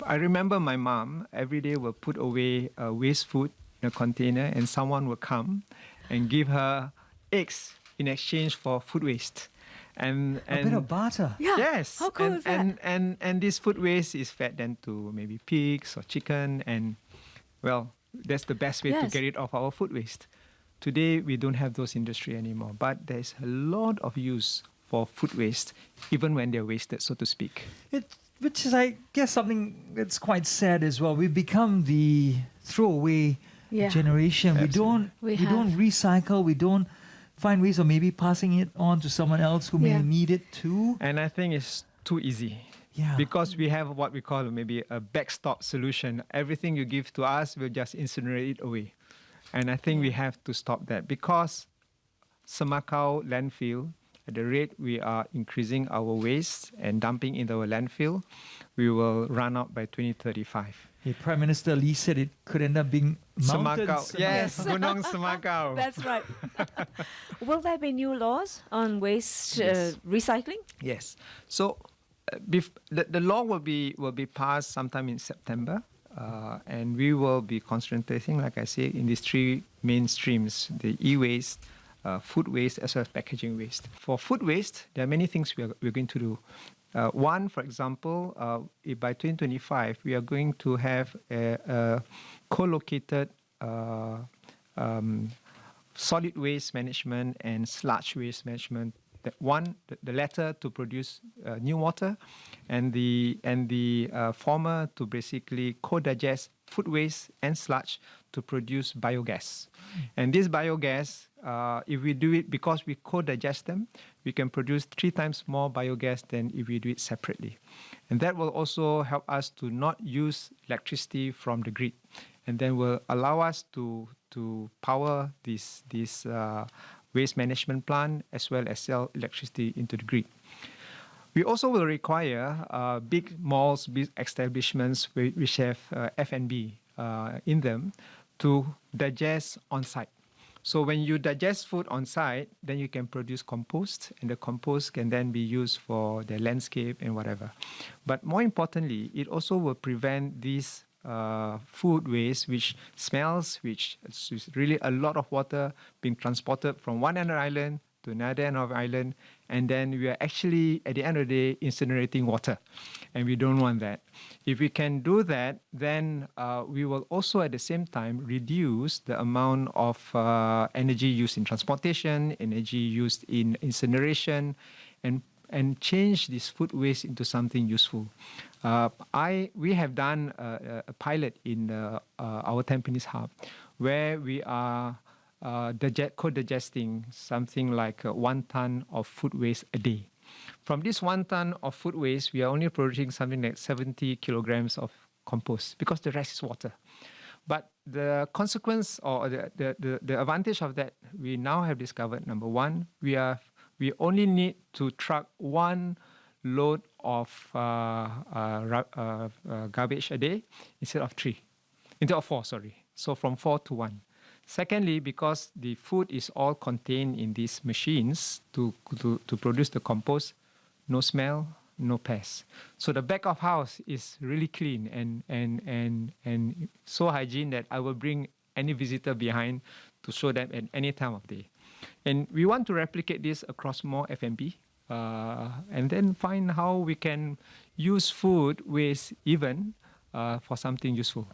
I remember my mom every day will put away waste food in a container, and someone will come and give her eggs in exchange for food waste. And A bit of barter. Yeah. yes, How cool is that? and this food waste is fed then to maybe pigs or chicken, and well, that's the best way to Yes. get rid of our food waste. Today we don't have those industry anymore, but there's a lot of use for food waste, even when they're wasted, so to speak. Which is, I guess, something that's quite sad as well. We've become the throwaway Yeah. generation. Absolutely. We We don't have. recycle. We don't find ways of maybe passing it on to someone else who may Yeah. need it too. And I think it's too easy. Yeah. Because we have what we call maybe a backstop solution. Everything you give to us, we'll just incinerate it away. And I think we have to stop that, because Semakau landfill, at the rate we are increasing our waste and dumping into our landfill, we will run out by 2035. Prime Minister Lee said it could end up being mountains. Semakau, yes, Yes. Gunung Semakau. That's right. Will there be new laws on waste Yes. recycling? Yes. So the law will be passed sometime in September, and we will be concentrating, like I say, in these three main streams: the e-waste, food waste, as well as packaging waste. For food waste, there are many things we're going to do. One, for example, by 2025, we are going to have a co-located solid waste management and sludge waste management. The latter to produce new water, and the former to basically co-digest food waste and sludge to produce biogas. And this biogas, if we do it because we co-digest them, we can produce 3 times more biogas than if we do it separately. And that will also help us to not use electricity from the grid, and then will allow us to power this waste management plant, as well as sell electricity into the grid. We also will require big malls, big establishments which have F&B in them to digest on site. So when you digest food on site, then you can produce compost, and the compost can then be used for the landscape and whatever. But more importantly, it also will prevent these food waste, which smells, which is really a lot of water being transported from one end of the island to another end of the island, and then we are actually, at the end of the day, incinerating water, and we don't want that. If we can do that, then we will also at the same time reduce the amount of energy used in transportation, energy used in incineration, and change this food waste into something useful. We have done a pilot in our Tampines hub, where we are co-digesting something like 1 ton of food waste a day. From this 1 ton of food waste, we are only producing something like 70 kilograms of compost, because the rest is water. But the consequence, or the advantage of that, we now have discovered, number one, we only need to truck 1 load of garbage a day instead of 4, sorry. So from 4 to 1. Secondly, because the food is all contained in these machines to produce the compost, no smell, no pests. So the back of house is really clean and so hygiene that I will bring any visitor behind to show them at any time of day. And we want to replicate this across more F&B, and then find how we can use food waste even for something useful.